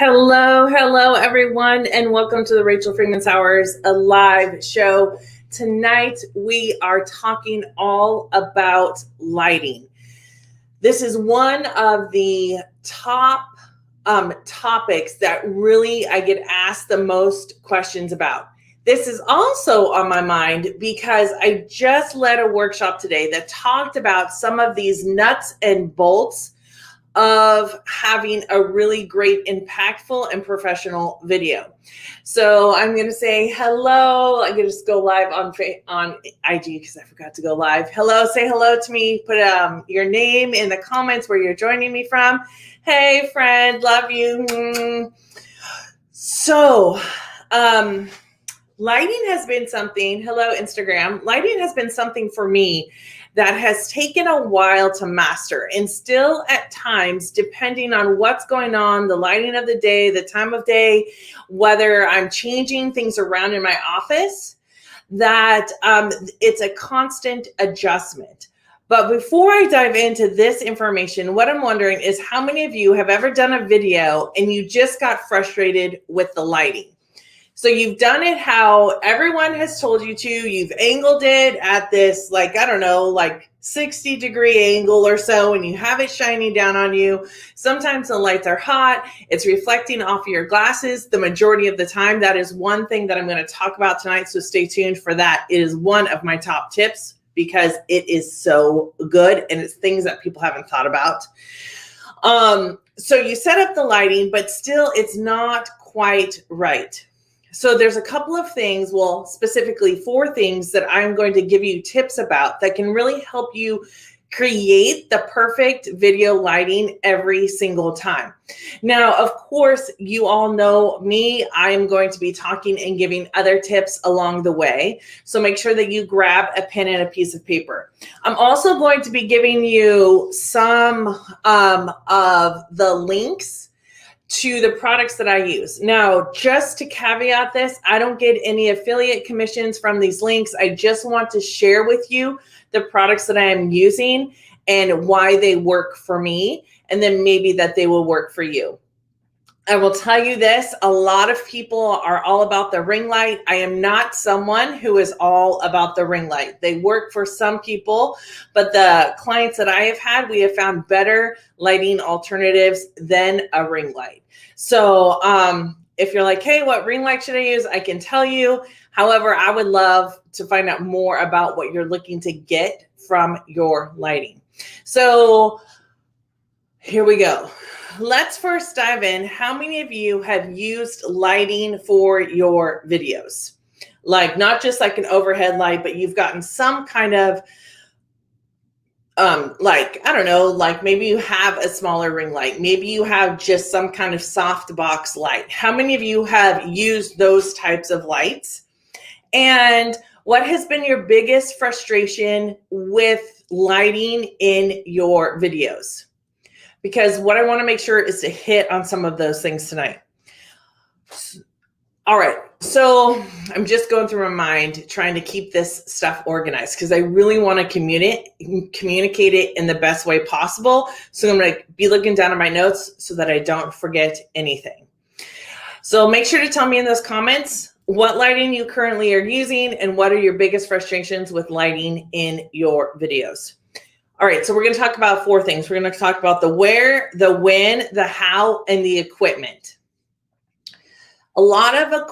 Hello, everyone, and welcome to the Rachel Freeman Sowers, a live show. Tonight, we are talking all about lighting. This is one of the top topics that really I get asked the most questions about. This is also on my mind because I just led a workshop today that talked about some of these nuts and bolts of having a really great, impactful, and professional video. So I'm going to say hello. I'm going to just go live on IG because I forgot to go live. Hello, say hello to me. Put your name in the comments where you're joining me from. Hey, friend, love you. So, lighting has been something, hello, Instagram. Lighting has been something for me that has taken a while to master, and still at times, depending on what's going on, the lighting of the day, the time of day, whether I'm changing things around in my office, that it's a constant adjustment. But before I dive into this information, what I'm wondering is how many of you have ever done a video and you just got frustrated with the lighting? So you've done it how everyone has told you to, you've angled it at this, 60-degree angle or so, and you have it shining down on you. Sometimes the lights are hot, it's reflecting off of your glasses the majority of the time. That is one thing that I'm going to talk about tonight, so stay tuned for that. It is one of my top tips because it is so good and it's things that people haven't thought about. So you set up the lighting, but still it's not quite right. So there's a couple of things, well, specifically 4 things that I'm going to give you tips about that can really help you create the perfect video lighting every single time. Now, of course, you all know me. I am going to be talking and giving other tips along the way. So make sure that you grab a pen and a piece of paper. I'm also going to be giving you some of the links to the products that I use. Now, just to caveat this, I don't get any affiliate commissions from these links. I just want to share with you the products that I am using and why they work for me, and then maybe that they will work for you. I will tell you this, a lot of people are all about the ring light. I am not someone who is all about the ring light. They work for some people, but the clients that I have had, we have found better lighting alternatives than a ring light. So if you're like, hey, what ring light should I use? I can tell you. However, I would love to find out more about what you're looking to get from your lighting. So here we go. Let's first dive in. How many of you have used lighting for your videos? Like not just like an overhead light, but you've gotten some kind of, maybe you have a smaller ring light. Maybe you have just some kind of soft box light. How many of you have used those types of lights? And what has been your biggest frustration with lighting in your videos? Because what I want to make sure is to hit on some of those things tonight. All right, so I'm just going through my mind trying to keep this stuff organized because I really want to communicate it in the best way possible. So I'm going to be looking down at my notes so that I don't forget anything. So make sure to tell me in those comments what lighting you currently are using and what are your biggest frustrations with lighting in your videos. All right, so we're going to talk about 4 things. We're going to talk about the where, the when, the how, and the equipment. A lot of the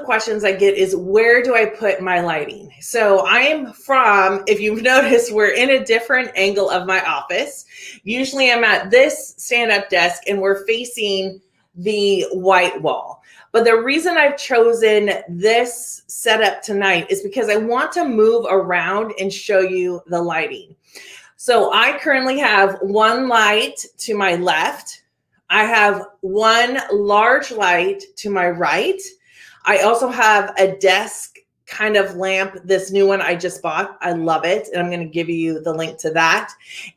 questions I get is, where do I put my lighting? So I am from, if you've noticed, we're in a different angle of my office. Usually I'm at this stand-up desk and we're facing the white wall. But the reason I've chosen this setup tonight is because I want to move around and show you the lighting. So I currently have one light to my left. I have one large light to my right. I also have a desk kind of lamp, this new one I just bought. I love it. And I'm going to give you the link to that.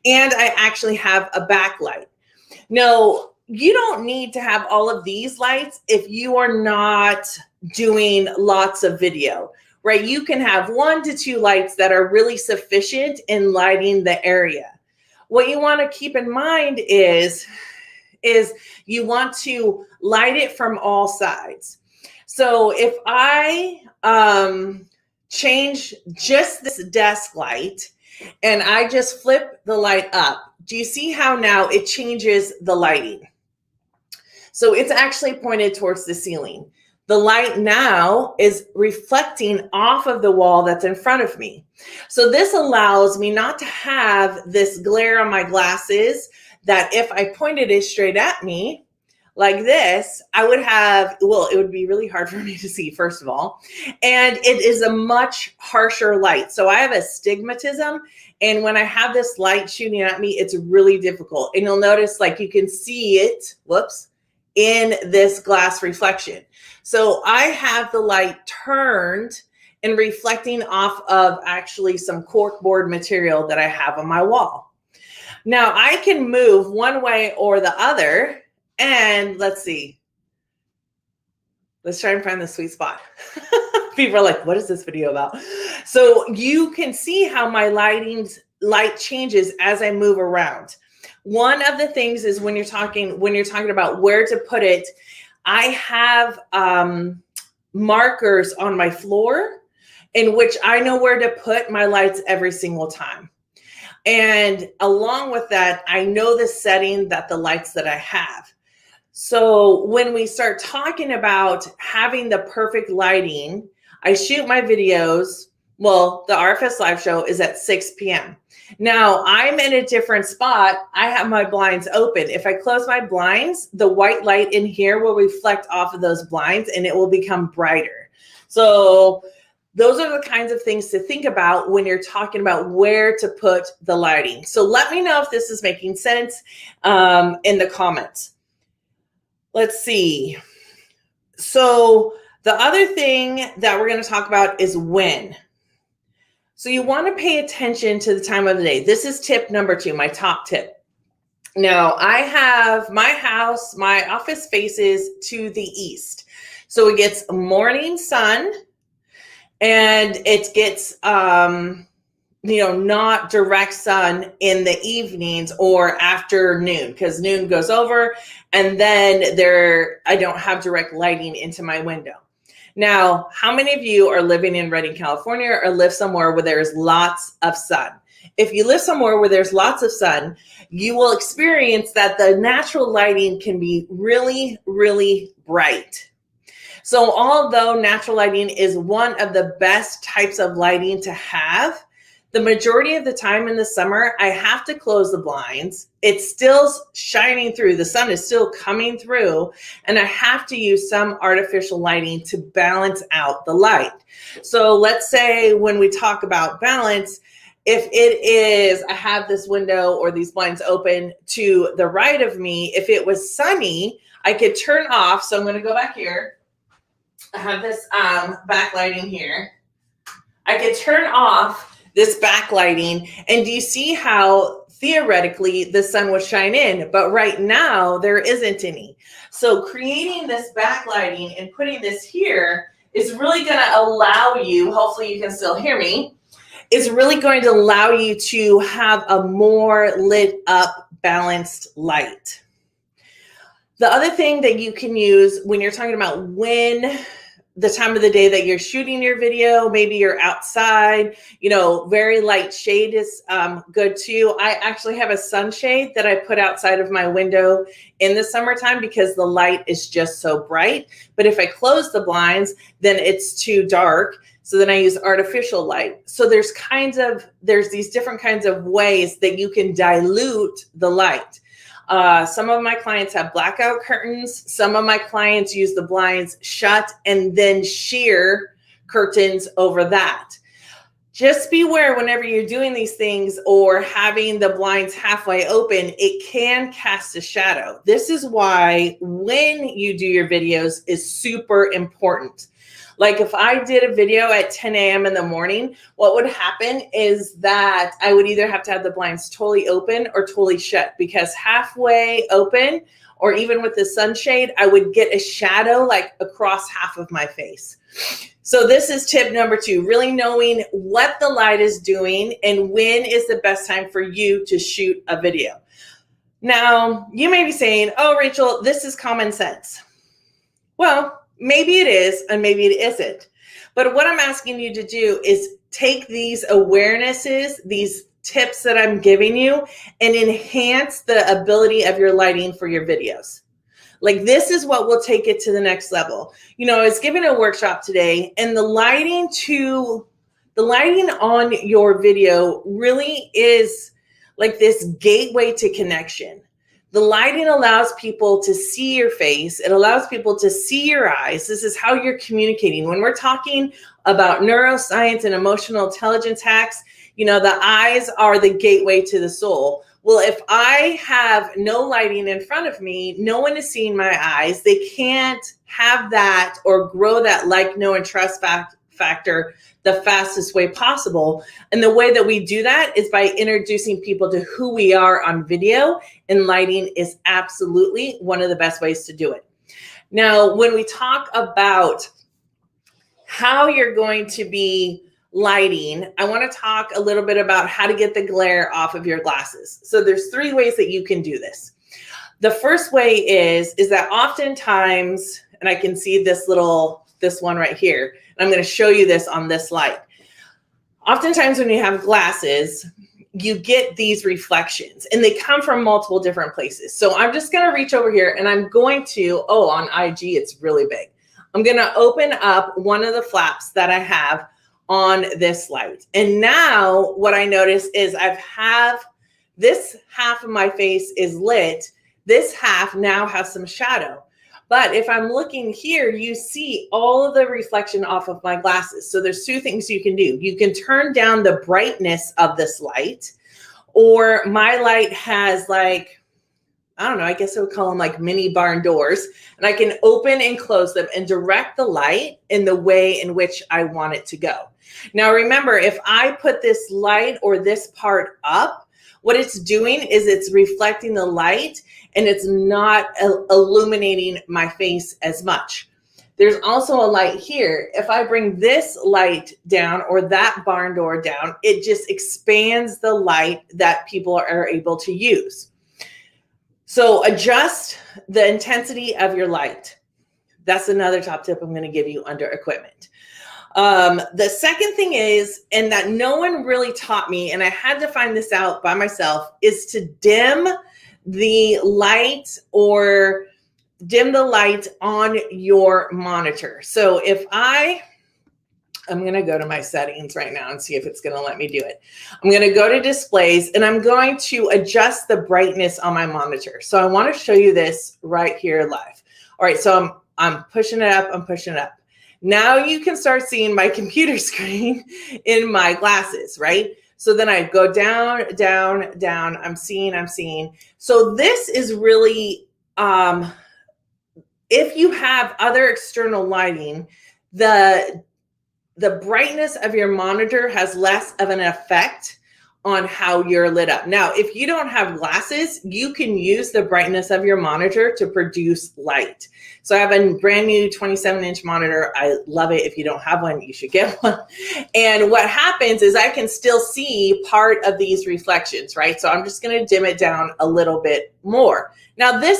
And I actually have a backlight. No, you don't need to have all of these lights if you are not doing lots of video. Right? You can have 1 to 2 lights that are really sufficient in lighting the area. What you want to keep in mind is is you want to light it from all sides. So if I change just this desk light and I just flip the light up, do you see how now it changes the lighting? So it's actually pointed towards the ceiling. The light now is reflecting off of the wall that's in front of me. So this allows me not to have this glare on my glasses that if I pointed it straight at me like this, I would have, well, it would be really hard for me to see, first of all. And it is a much harsher light. So I have astigmatism. And when I have this light shooting at me, it's really difficult. And you'll notice like you can see it, whoops, in this glass reflection. So I have the light turned and reflecting off of actually some corkboard material that I have on my wall. Now I can move one way or the other, and let's see. Let's try and find the sweet spot. People are like, what is this video about? So you can see how my light changes as I move around. One of the things is when you're talking about where to put it, I have markers on my floor in which I know where to put my lights every single time. And along with that, I know the setting that the lights that I have. So when we start talking about having the perfect lighting, I shoot my videos. Well, the RFS live show is at 6 p.m. Now I'm in a different spot. I have my blinds open. If I close my blinds, the white light in here will reflect off of those blinds and it will become brighter. So those are the kinds of things to think about when you're talking about where to put the lighting. So let me know if this is making sense in the comments. Let's see. So the other thing that we're going to talk about is when. So you want to pay attention to the time of the day. This is tip number 2, my top tip. Now I have my house, my office faces to the east. So it gets morning sun and it gets, not direct sun in the evenings or afternoon, because noon goes over and then I don't have direct lighting into my window. Now, how many of you are living in Redding, California, or live somewhere where there's lots of sun? If you live somewhere where there's lots of sun, you will experience that the natural lighting can be really, really bright. So although natural lighting is one of the best types of lighting to have, the majority of the time in the summer, I have to close the blinds. It's still shining through. The sun is still coming through, and I have to use some artificial lighting to balance out the light. So let's say when we talk about balance, if it is, I have this window or these blinds open to the right of me, if it was sunny, I could turn off. So I'm going to go back here. I have this backlighting here. I could turn off this backlighting, and do you see how theoretically the sun would shine in, but right now there isn't any. So creating this backlighting and putting this here is really going to allow you, hopefully you can still hear me, is really going to allow you to have a more lit up, balanced light. The other thing that you can use when you're talking about when the time of the day that you're shooting your video, maybe you're outside, very light shade is good too. I actually have a sunshade that I put outside of my window in the summertime because the light is just so bright. But if I close the blinds, then it's too dark. So then I use artificial light. So there's these different kinds of ways that you can dilute the light. Some of my clients have blackout curtains. Some of my clients use the blinds shut and then sheer curtains over that. Just beware whenever you're doing these things or having the blinds halfway open, it can cast a shadow. This is why when you do your videos is super important. Like if I did a video at 10 a.m. in the morning, what would happen is that I would either have to have the blinds totally open or totally shut, because halfway open or even with the sunshade, I would get a shadow like across half of my face. So this is tip number 2, really knowing what the light is doing and when is the best time for you to shoot a video. Now, you may be saying, oh, Rachel, this is common sense. Well, maybe it is, and maybe it isn't. But what I'm asking you to do is take these awarenesses, these tips that I'm giving you, and enhance the ability of your lighting for your videos. Like, this is what will take it to the next level. You know, I was giving a workshop today, and the lighting on your video really is like this gateway to connection. The lighting allows people to see your face. It allows people to see your eyes. This is how you're communicating. When we're talking about neuroscience and emotional intelligence hacks, you know, the eyes are the gateway to the soul. Well, if I have no lighting in front of me, no one is seeing my eyes. They can't have that or grow that like, know, and trust factor the fastest way possible. And the way that we do that is by introducing people to who we are on video, and lighting is absolutely one of the best ways to do it. Now, when we talk about how you're going to be lighting, I want to talk a little bit about how to get the glare off of your glasses. So there's 3 ways that you can do this. The first way is that oftentimes, and I can see this one right here, and I'm going to show you this on this light. Oftentimes when you have glasses, you get these reflections, and they come from multiple different places. So I'm just going to reach over here, and I'm going to, on IG, it's really big. I'm going to open up one of the flaps that I have on this light. And now what I notice is this half of my face is lit. This half now has some shadow. But if I'm looking here, you see all of the reflection off of my glasses. So there's 2 things you can do. You can turn down the brightness of this light, or my light has like, I don't know, I guess I would call them like mini barn doors, and I can open and close them and direct the light in the way in which I want it to go. Now, remember, if I put this light or this part up, what it's doing is it's reflecting the light, and it's not illuminating my face as much. There's also a light here. If I bring this light down or that barn door down, it just expands the light that people are able to use. So adjust the intensity of your light. That's another top tip I'm going to give you under equipment. The second thing is, and that no one really taught me, and I had to find this out by myself, is to dim the light or dim the light on your monitor. So if I'm going to go to my settings right now and see if it's going to let me do it. I'm going to go to displays, and I'm going to adjust the brightness on my monitor. So I want to show you this right here live. All right, so I'm pushing it up. I'm pushing it up. Now you can start seeing my computer screen in my glasses, right? So then I go down, down, down. I'm seeing. So this is really, if you have other external lighting, the brightness of your monitor has less of an effect on how you're lit up. Now, if you don't have glasses, you can use the brightness of your monitor to produce light. So I have a brand new 27-inch monitor. I love it. If you don't have one, you should get one. And what happens is I can still see part of these reflections, right? So I'm just going to dim it down a little bit more. Now, it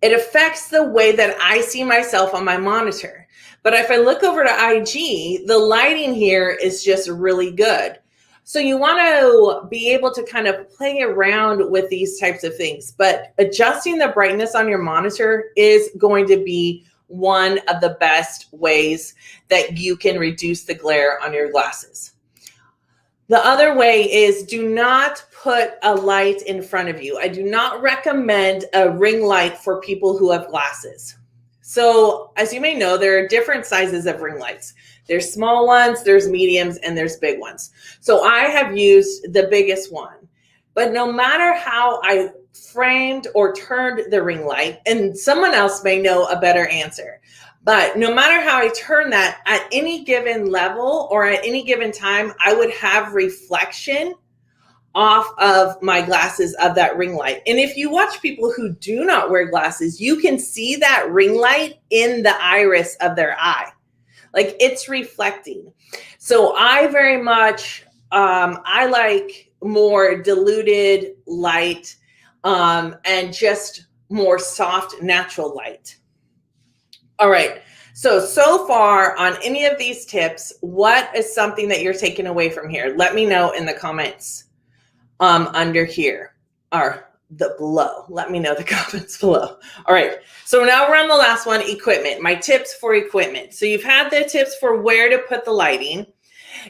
affects the way that I see myself on my monitor. But if I look over to IG, the lighting here is just really good. So you want to be able to kind of play around with these types of things, but adjusting the brightness on your monitor is going to be one of the best ways that you can reduce the glare on your glasses. The other way is, do not put a light in front of you. I do not recommend a ring light for people who have glasses. So as you may know, there are different sizes of ring lights. There's small ones, there's mediums, and there's big ones. So I have used the biggest one. But no matter how I framed or turned the ring light, and someone else may know a better answer, but no matter how I turn that, at any given level or at any given time, I would have reflection off of my glasses of that ring light. And if you watch people who do not wear glasses, you can see that ring light in the iris of their eye. Like, it's reflecting. So I very much, I like more diluted light, and just more soft, natural light. All right. So far on any of these tips, what is something that you're taking away from here? Let me know in the comments under here or below. Let me know the comments below. All right. So now we're on the last one, equipment. My tips for equipment. So you've had the tips for where to put the lighting.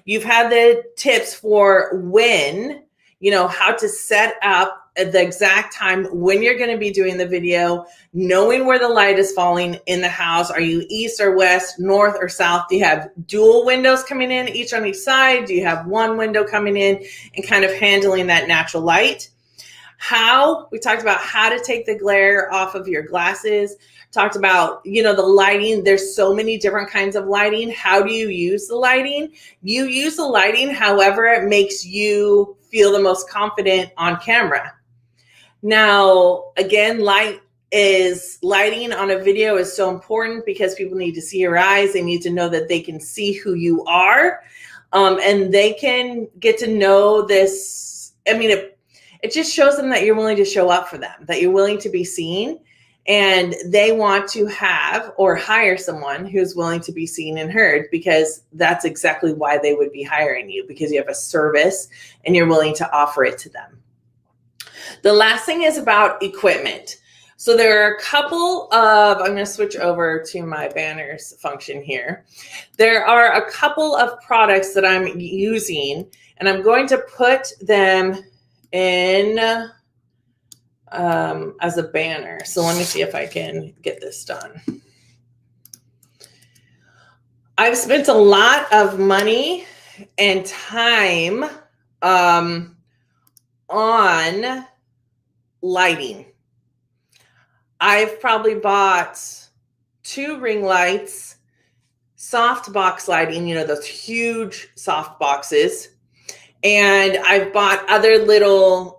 You've had the tips for when, how to set up at the exact time when you're going to be doing the video, knowing where the light is falling in the house. Are you east or west, north or south? Do you have dual windows coming in, each on each side? Do you have one window coming in, and kind of handling that natural light? We talked about how to take the glare off of your glasses. Talked about, the lighting. There's so many different kinds of lighting. How do you use the lighting? You use the lighting however it makes you feel the most confident on camera. Now, again, lighting on a video is so important because people need to see your eyes. They need to know that they can see who you are, and they can get to know this. I mean, it just shows them that you're willing to show up for them, that you're willing to be seen, and they want to have or hire someone who's willing to be seen and heard, because that's exactly why they would be hiring you, because you have a service and you're willing to offer it to them. The last thing is about equipment. So there are a couple of, I'm going to switch over to my banners function here. There are a couple of products that I'm using, and I'm going to put them in as a banner. So let me see if I can get this done. I've spent a lot of money and time on lighting. I've probably bought 2 ring lights, soft box lighting, those huge soft boxes. And I've bought other little,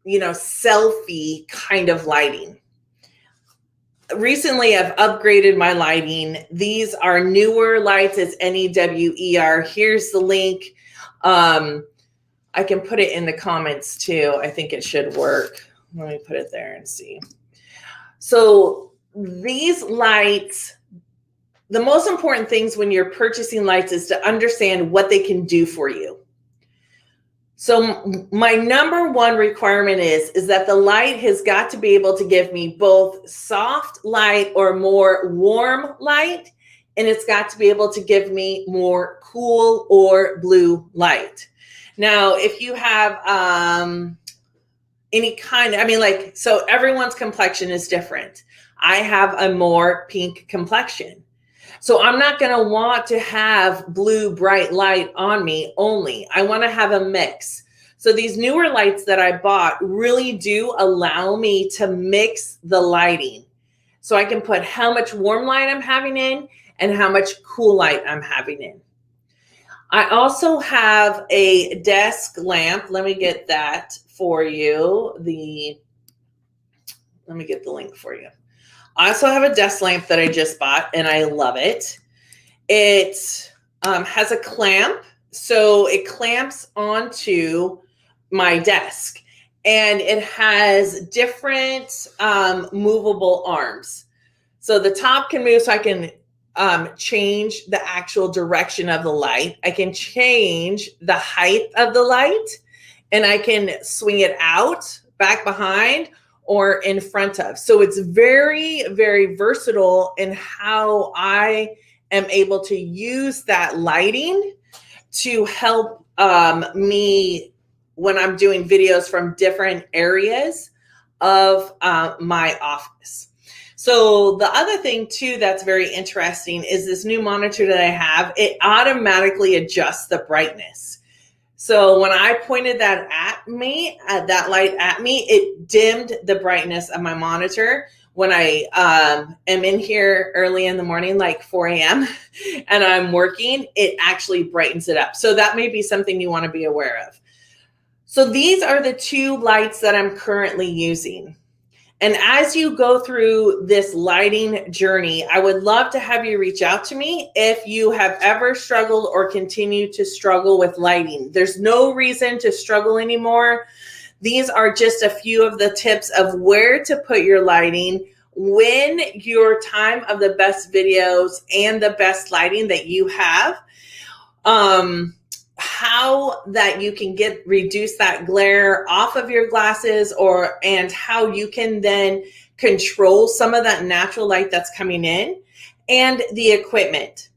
selfie kind of lighting. Recently, I've upgraded my lighting. These are newer lights. It's NEWER. Here's the link. I can put it in the comments too. I think it should work. Let me put it there and see. So these lights, the most important things when you're purchasing lights is to understand what they can do for you. So my number one requirement is that the light has got to be able to give me both soft light or more warm light, and it's got to be able to give me more cool or blue light. Now, if you have any kind, so everyone's complexion is different. I have a more pink complexion. So I'm not going to want to have blue bright light on me only. I want to have a mix. So these newer lights that I bought really do allow me to mix the lighting. So I can put how much warm light I'm having in and how much cool light I'm having in. I also have a desk lamp. Let me get that for you. Let me get the link for you. I also have a desk lamp that I just bought, and I love it. It has a clamp, so it clamps onto my desk, and it has different movable arms. So the top can move, so I can change the actual direction of the light. I can change the height of the light, and I can swing it out, back behind, or in front of. So it's very, very versatile in how I am able to use that lighting to help me when I'm doing videos from different areas of my office. So the other thing too that's very interesting is this new monitor that I have. It automatically adjusts the brightness. So when I pointed that light at me, it dimmed the brightness of my monitor. When I am in here early in the morning, like 4 a.m., and I'm working, it actually brightens it up. So that may be something you want to be aware of. So these are the 2 lights that I'm currently using. And as you go through this lighting journey, I would love to have you reach out to me if you have ever struggled or continue to struggle with lighting. There's no reason to struggle anymore. These are just a few of the tips of where to put your lighting, when your time of the best videos and the best lighting that you have, how that you can reduce that glare off of your glasses, and how you can then control some of that natural light that's coming in, and the equipment.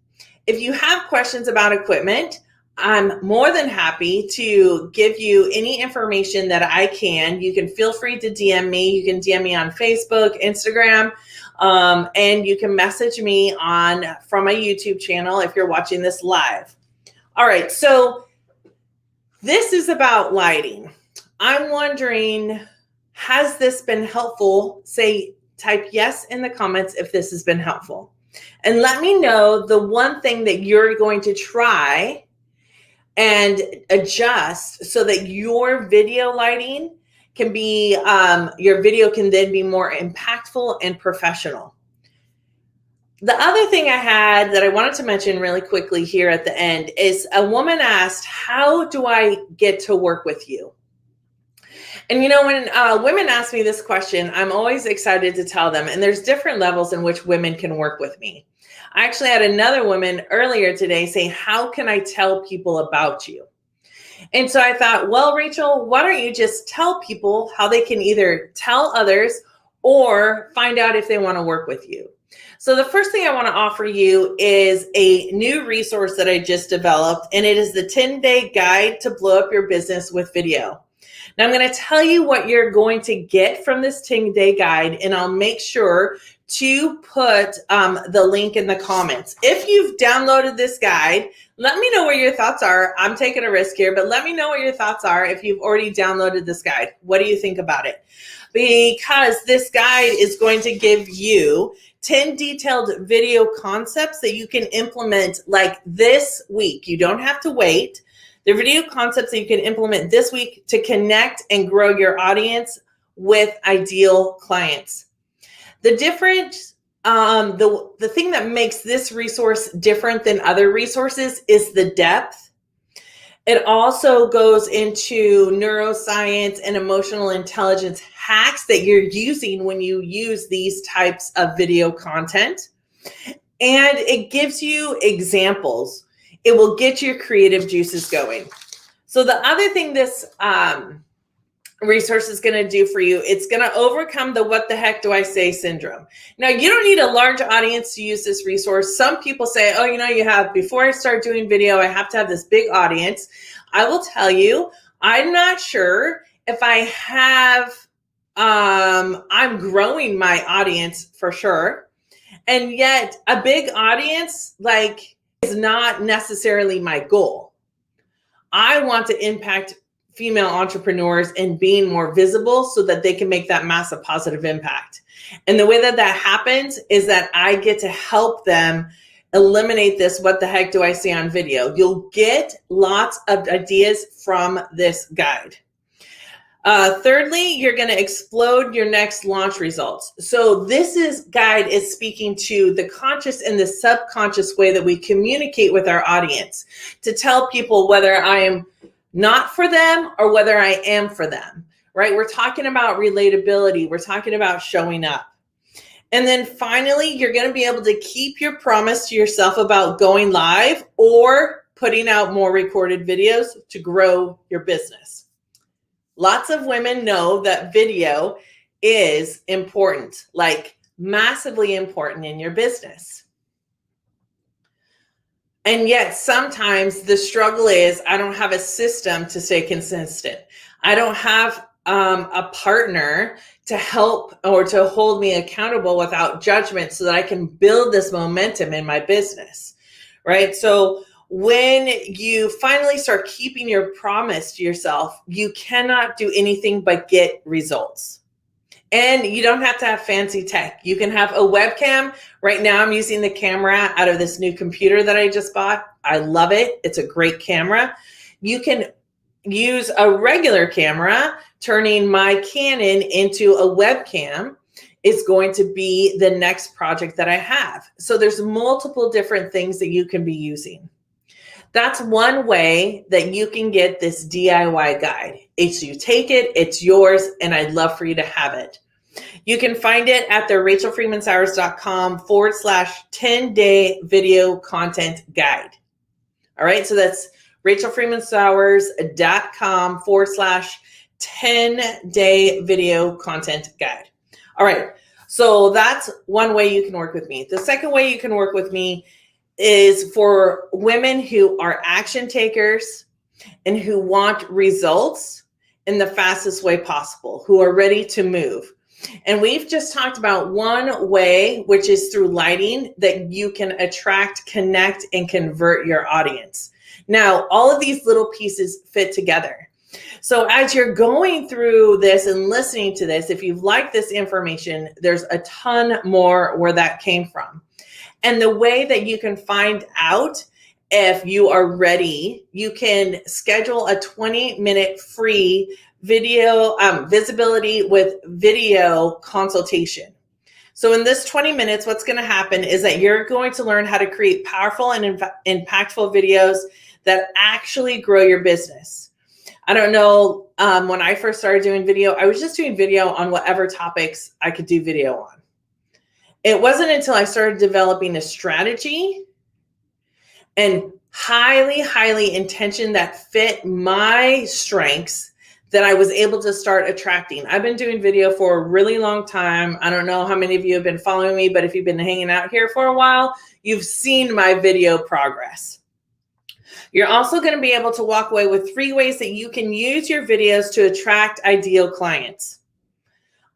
If you have questions about equipment, I'm more than happy to give you any information that I can. You can feel free to DM me. You can DM me on Facebook, Instagram, and you can message me from my YouTube channel if you're watching this live. All right, so this is about lighting. I'm wondering, has this been helpful? Type yes in the comments if this has been helpful. And let me know the one thing that you're going to try and adjust so that your video lighting can be, your video can then be more impactful and professional. The other thing I had that I wanted to mention really quickly here at the end is a woman asked, how do I get to work with you? And you know, when women ask me this question, I'm always excited to tell them, and there's different levels in which women can work with me. I actually had another woman earlier today say, how can I tell people about you? And so I thought, well, Rachel, why don't you just tell people how they can either tell others or find out if they want to work with you? So the first thing I want to offer you is a new resource that I just developed, and it is the 10-day guide to blow up your business with video. Now I'm going to tell you what you're going to get from this 10-day guide, and I'll make sure to put the link in the comments. If you've downloaded this guide, let me know what your thoughts are. I'm taking a risk here, but let me know what your thoughts are if you've already downloaded this guide. What do you think about it? Because this guide is going to give you 10 detailed video concepts that you can implement like this week. You don't have to wait. They're video concepts that you can implement this week to connect and grow your audience with ideal clients. The thing that makes this resource different than other resources is the depth. It also goes into neuroscience and emotional intelligence hacks that you're using when you use these types of video content. And it gives you examples. It will get your creative juices going. So the other thing this resource is going to do for you, it's going to overcome the what the heck do I say syndrome. Now, you don't need a large audience to use this resource. Some people say, oh, you know, before I start doing video, I have to have this big audience. I will tell you, I'm not sure if I have, I'm growing my audience for sure. And yet a big audience is not necessarily my goal. I want to impact female entrepreneurs and being more visible so that they can make that massive positive impact. And the way that happens is that I get to help them eliminate this what the heck do I say on video. You'll get lots of ideas from this guide. Thirdly, you're going to explode your next launch results. So this guide is speaking to the conscious and the subconscious way that we communicate with our audience to tell people whether I am not for them or whether I am for them, right? We're talking about relatability. We're talking about showing up. And then finally, you're going to be able to keep your promise to yourself about going live or putting out more recorded videos to grow your business. Lots of women know that video is important, like massively important in your business. And yet sometimes the struggle is I don't have a system to stay consistent. I don't have a partner to help or to hold me accountable without judgment so that I can build this momentum in my business, right? So when you finally start keeping your promise to yourself, you cannot do anything but get results. And you don't have to have fancy tech. You can have a webcam. Right now I'm using the camera out of this new computer that I just bought. I love it. It's a great camera. You can use a regular camera turning my Canon into a webcam is going to be the next project that I have. So there's multiple different things that you can be using. That's one way that you can get this DIY guide. It's you take it, it's yours, and I'd love for you to have it. You can find it at the rachelfreemansowers.com/10-day video content guide. All right, so that's rachelfreemansowers.com/10-day video content guide. All right, so that's one way you can work with me. The second way you can work with me is for women who are action takers and who want results in the fastest way possible, who are ready to move. And we've just talked about one way, which is through lighting, that you can attract, connect, and convert your audience. Now, all of these little pieces fit together. So as you're going through this and listening to this, if you've liked this information, there's a ton more where that came from. And the way that you can find out if you are ready, you can schedule a 20-minute free video visibility with video consultation. So in this 20 minutes, what's going to happen is that you're going to learn how to create powerful and impactful videos that actually grow your business. I don't know, when I first started doing video, I was just doing video on whatever topics I could do video on. It wasn't until I started developing a strategy and highly intention that fit my strengths that I was able to start attracting. I've been doing video for a really long time. I don't know how many of you have been following me, but if you've been hanging out here for a while, you've seen my video progress. You're also going to be able to walk away with 3 ways that you can use your videos to attract ideal clients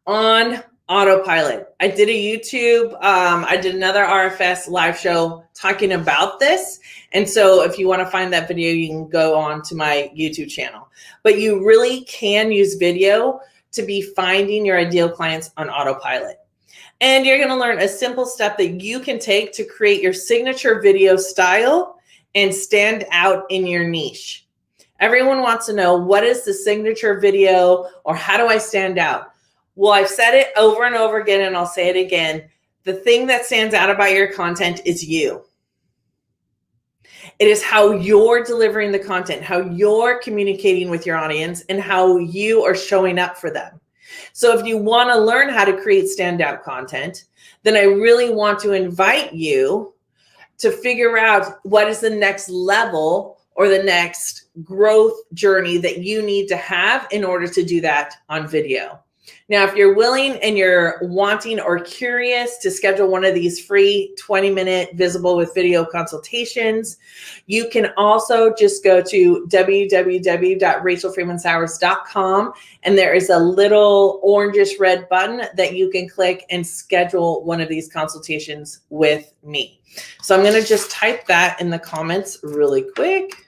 on autopilot. I did a YouTube, I did another RFS live show talking about this. And so if you want to find that video, you can go on to my YouTube channel. But you really can use video to be finding your ideal clients on autopilot. And you're going to learn a simple step that you can take to create your signature video style and stand out in your niche. Everyone wants to know, what is the signature video, or how do I stand out? Well, I've said it over and over again, and I'll say it again. The thing that stands out about your content is you. It is how you're delivering the content, how you're communicating with your audience, and how you are showing up for them. So if you want to learn how to create standout content, then I really want to invite you to figure out what is the next level or the next growth journey that you need to have in order to do that on video. Now, if you're willing and you're wanting or curious to schedule one of these free 20-minute visible with video consultations, you can also just go to www.rachelfreemansowers.com, and there is a little orangish red button that you can click and schedule one of these consultations with me. So I'm going to just type that in the comments really quick.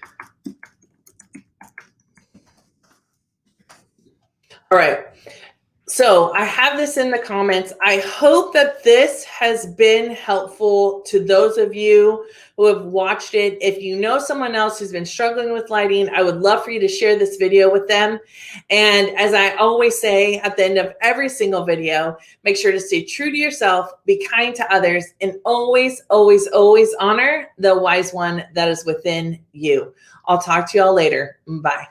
All right. So I have this in the comments. I hope that this has been helpful to those of you who have watched it. If you know someone else who's been struggling with lighting, I would love for you to share this video with them. And as I always say at the end of every single video, make sure to stay true to yourself, be kind to others, and always honor the wise one that is within you. I'll talk to you all later. Bye.